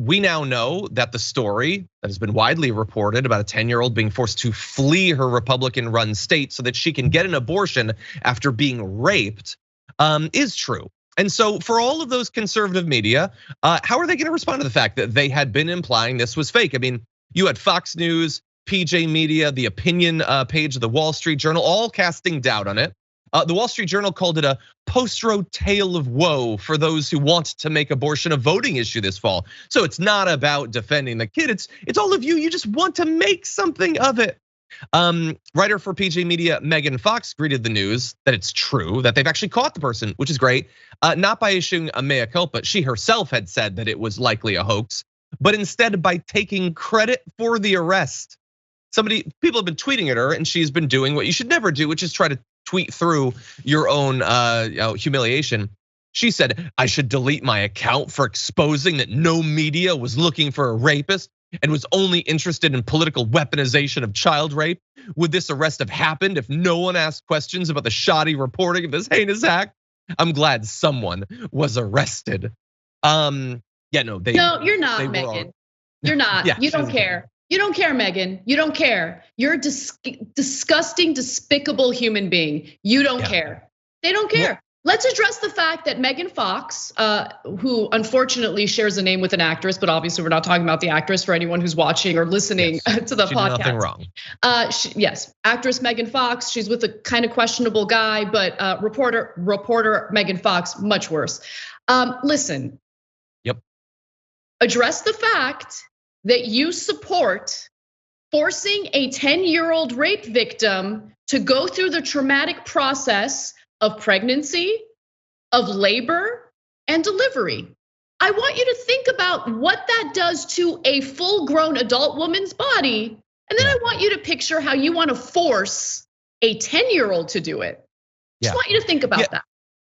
we now know that the story that has been widely reported about a 10-year-old being forced to flee her Republican-run state so that she can get an abortion after being raped is true. And so for all of those conservative media, how are they gonna respond to the fact that they had been implying this was fake? I mean, you had Fox News, PJ Media, the opinion page of the Wall Street Journal, all casting doubt on it. The Wall Street Journal called it a post-road tale of woe for those who want to make abortion a voting issue this fall. So it's not about defending the kid, it's all of you, you just want to make something of it. Writer for PJ Media, Megan Fox, greeted the news that it's true, that they've actually caught the person, which is great. Not by issuing a mea culpa, she herself had said that it was likely a hoax, but instead by taking credit for the arrest. People have been tweeting at her, and she's been doing what you should never do, which is try to tweet through your own humiliation. She said, I should delete my account for exposing that no media was looking for a rapist and was only interested in political weaponization of child rape. Would this arrest have happened if no one asked questions about the shoddy reporting of this heinous act? I'm glad someone was arrested. No, you're not, Megan. You're not. Yeah, you don't care. You don't care, Megan. You don't care. You're a disgusting, despicable human being. You don't care. They don't care. Yeah. Let's address the fact that Megan Fox, who unfortunately shares a name with an actress, but obviously we're not talking about the actress for anyone who's watching or listening to the podcast. Did nothing wrong. Yes, actress Megan Fox. She's with a kind of questionable guy, but reporter Megan Fox, much worse. Listen. Yep. Address the fact that you support forcing a 10-year-old rape victim to go through the traumatic process of pregnancy, of labor, and delivery. I want you to think about what that does to a full-grown adult woman's body, and then I want you to picture how you want to force a 10-year-old to do it. Just want you to think about that.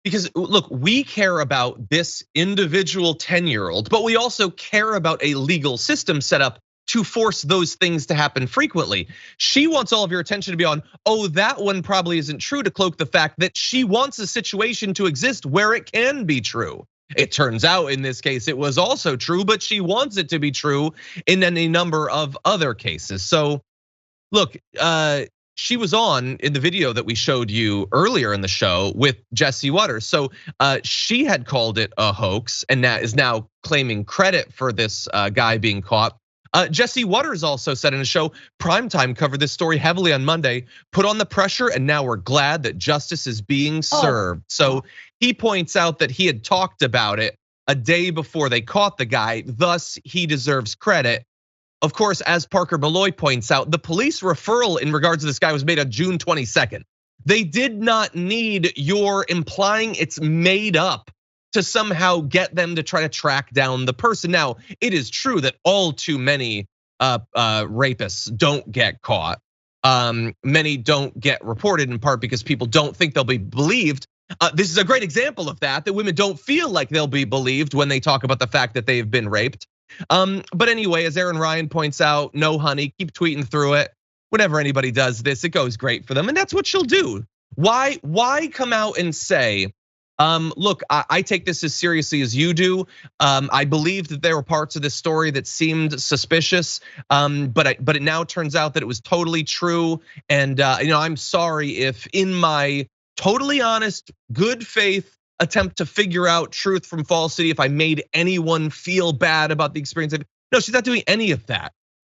Because look, we care about this individual 10-year-old, but we also care about a legal system set up to force those things to happen frequently. She wants all of your attention to be on, oh, that one probably isn't true, to cloak the fact that she wants a situation to exist where it can be true. It turns out in this case, it was also true, but she wants it to be true in any number of other cases. So look, she was on in the video that we showed you earlier in the show with Jesse Waters. So she had called it a hoax and that is now claiming credit for this guy being caught. Jesse Waters also said in a show, Primetime covered this story heavily on Monday, put on the pressure, and now we're glad that justice is being served. So he points out that he had talked about it a day before they caught the guy, thus he deserves credit. Of course, as Parker Malloy points out, the police referral in regards to this guy was made on June 22nd. They did not need your implying it's made up to somehow get them to try to track down the person. Now, it is true that all too many rapists don't get caught. Many don't get reported, in part because people don't think they'll be believed. This is a great example of that women don't feel like they'll be believed when they talk about the fact that they've been raped. But anyway, as Aaron Ryan points out, no honey, keep tweeting through it. Whenever anybody does this, it goes great for them, and that's what she'll do. Why come out and say, look, I take this as seriously as you do. I believe that there were parts of this story that seemed suspicious, but it now turns out that it was totally true. And I'm sorry if in my totally honest, good faith attempt to figure out truth from falsity, if I made anyone feel bad about the experience. No, she's not doing any of that.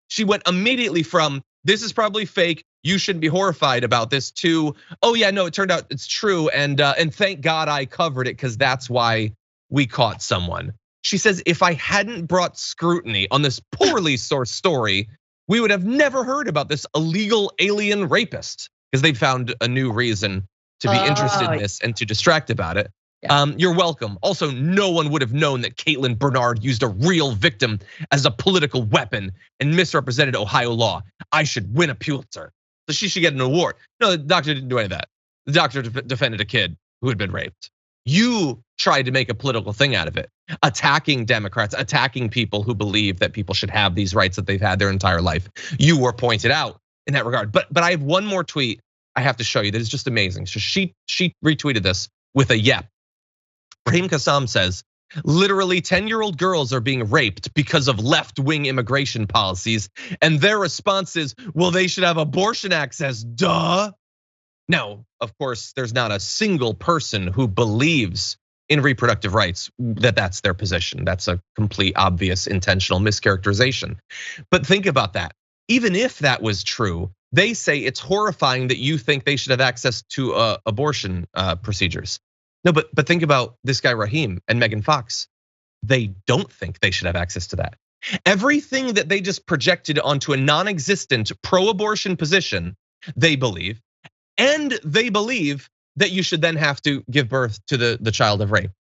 She went immediately from, this is probably fake, you shouldn't be horrified about this, to, oh yeah, no, it turned out it's true, and thank God I covered it because that's why we caught someone. She says, if I hadn't brought scrutiny on this poorly sourced story, we would have never heard about this illegal alien rapist, because they found a new reason to be interested in this and to distract about it. You're welcome. Also, no one would have known that Caitlin Bernard used a real victim as a political weapon and misrepresented Ohio law. I should win a Pulitzer, so she should get an award. No, the doctor didn't do any of that. The doctor defended a kid who had been raped. You tried to make a political thing out of it, attacking Democrats, attacking people who believe that people should have these rights that they've had their entire life. You were pointed out in that regard. But I have one more tweet I have to show you that is just amazing. So she retweeted this with a yep. Raheem Kassam says, Literally 10-year-old girls are being raped because of left-wing immigration policies. And their response is, well, they should have abortion access, duh. Now, of course, there's not a single person who believes in reproductive rights that that's their position. That's a complete, obvious, intentional mischaracterization. But think about that. Even if that was true, they say it's horrifying that you think they should have access to abortion procedures. No, but think about this guy Raheem and Megan Fox. They don't think they should have access to that. Everything that they just projected onto a non-existent pro-abortion position, they believe. And they believe that you should then have to give birth to the child of rape.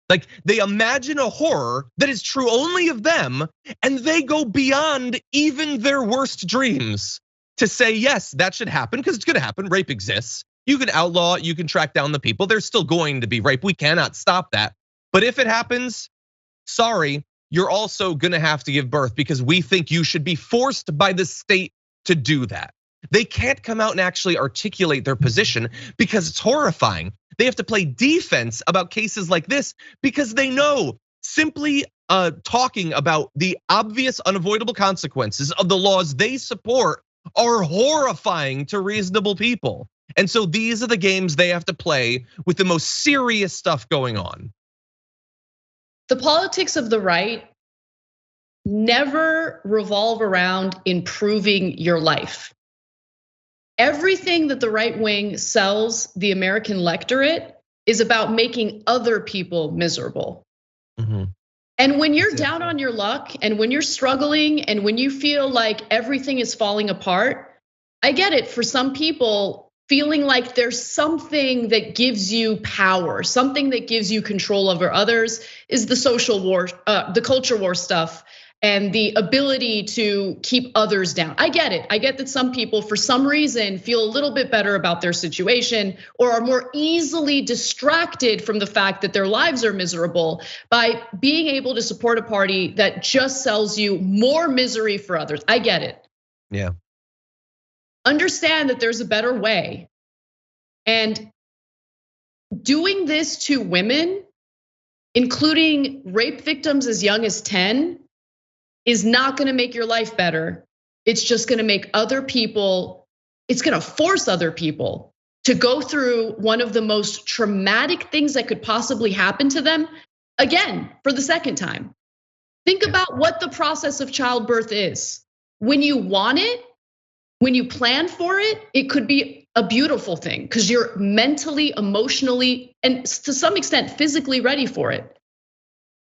Like, they imagine a horror that is true only of them, and they go beyond even their worst dreams to say, yes, that should happen, because it's gonna happen. Rape exists. You can outlaw it, you can track down the people. There's still going to be rape. We cannot stop that. But if it happens, sorry, you're also gonna have to give birth because we think you should be forced by the state to do that. They can't come out and actually articulate their position because it's horrifying. They have to play defense about cases like this because they know simply talking about the obvious unavoidable consequences of the laws they support are horrifying to reasonable people. And so these are the games they have to play with the most serious stuff going on. The politics of the right never revolve around improving your life. Everything that the right wing sells the American electorate is about making other people miserable. And when you're down on your luck and when you're struggling and when you feel like everything is falling apart, I get it. For some people, feeling like there's something that gives you power, something that gives you control over others is the social war, the culture war stuff, and the ability to keep others down. I get it. I get that some people, for some reason, feel a little bit better about their situation or are more easily distracted from the fact that their lives are miserable by being able to support a party that just sells you more misery for others. I get it. Yeah. Understand that there's a better way. And doing this to women, including rape victims as young as 10, is not gonna make your life better. It's just gonna make other people, it's gonna force other people to go through one of the most traumatic things that could possibly happen to them again for the second time. Think about what the process of childbirth is. When you want it, when you plan for it, it could be a beautiful thing because you're mentally, emotionally, and to some extent physically ready for it.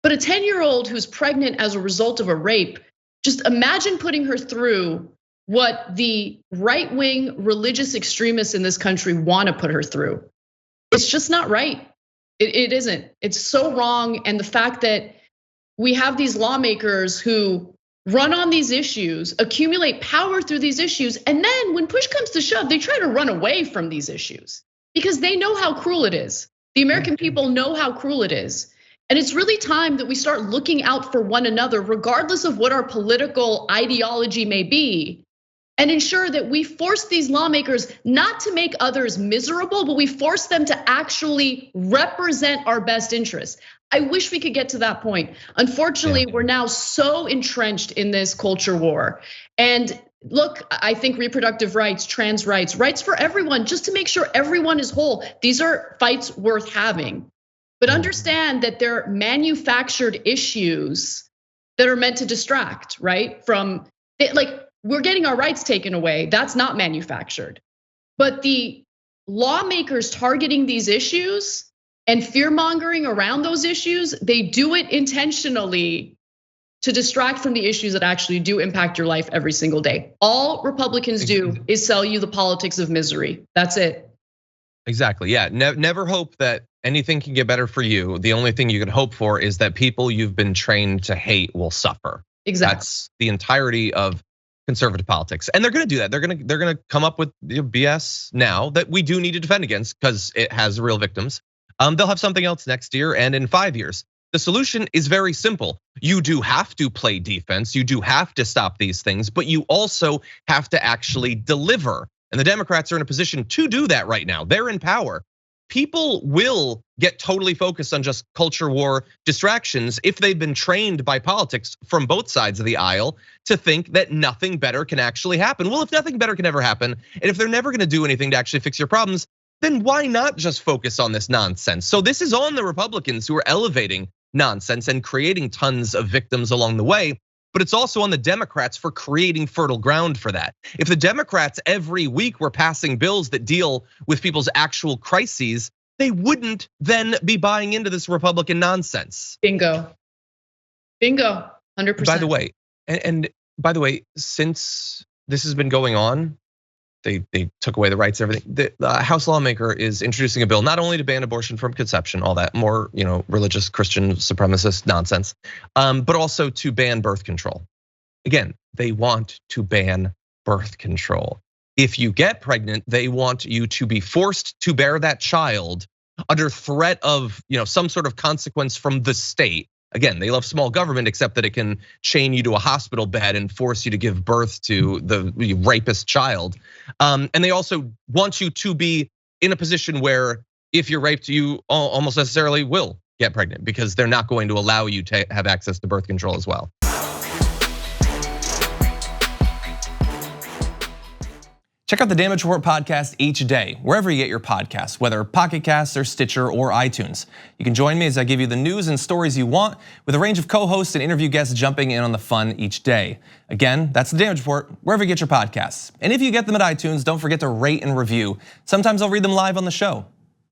But a 10-year-old who's pregnant as a result of a rape, just imagine putting her through what the right-wing religious extremists in this country want to put her through. It's just not right. It isn't. It's so wrong. And the fact that we have these lawmakers who run on these issues, accumulate power through these issues, and then when push comes to shove, they try to run away from these issues because they know how cruel it is. The American people know how cruel it is. And it's really time that we start looking out for one another, regardless of what our political ideology may be, and ensure that we force these lawmakers not to make others miserable, but we force them to actually represent our best interests. I wish we could get to that point. Unfortunately, we're now so entrenched in this culture war. And look, I think reproductive rights, trans rights, rights for everyone, just to make sure everyone is whole. These are fights worth having. But understand that they're manufactured issues that are meant to distract, right? From like, we're getting our rights taken away. That's not manufactured. But the lawmakers targeting these issues and fear mongering around those issues, they do it intentionally to distract from the issues that actually do impact your life every single day. All Republicans do is sell you the politics of misery. That's it. Exactly, yeah, never hope that anything can get better for you. The only thing you can hope for is that people you've been trained to hate will suffer. Exactly. That's the entirety of conservative politics. And they're gonna do that. They're gonna come up with BS now that we do need to defend against because it has real victims. They'll have something else next year and in 5 years. The solution is very simple. You do have to play defense, you do have to stop these things, but you also have to actually deliver. And the Democrats are in a position to do that right now. They're in power. people will get totally focused on just culture war distractions if they've been trained by politics from both sides of the aisle to think that nothing better can actually happen. Well, if nothing better can ever happen, and if they're never gonna do anything to actually fix your problems, then why not just focus on this nonsense? So this is on the Republicans who are elevating nonsense and creating tons of victims along the way. But it's also on the Democrats for creating fertile ground for that. If the Democrats every week were passing bills that deal with people's actual crises, they wouldn't then be buying into this Republican nonsense. Bingo. Bingo, 100%. By the way, and by the way, since this has been going on, they took away the rights, everything. The House lawmaker is introducing a bill not only to ban abortion from conception, all that more religious Christian supremacist nonsense, but also to ban birth control. Again, they want to ban birth control. If you get pregnant, they want you to be forced to bear that child under threat of some sort of consequence from the state. Again, they love small government, except that it can chain you to a hospital bed and force you to give birth to the rapist child. And they also want you to be in a position where if you're raped, you almost necessarily will get pregnant because they're not going to allow you to have access to birth control as well. Check out the Damage Report podcast each day, wherever you get your podcasts, whether Pocket Casts or Stitcher or iTunes. You can join me as I give you the news and stories you want, with a range of co-hosts and interview guests jumping in on the fun each day. Again, that's the Damage Report, wherever you get your podcasts. And if you get them at iTunes, don't forget to rate and review. Sometimes I'll read them live on the show.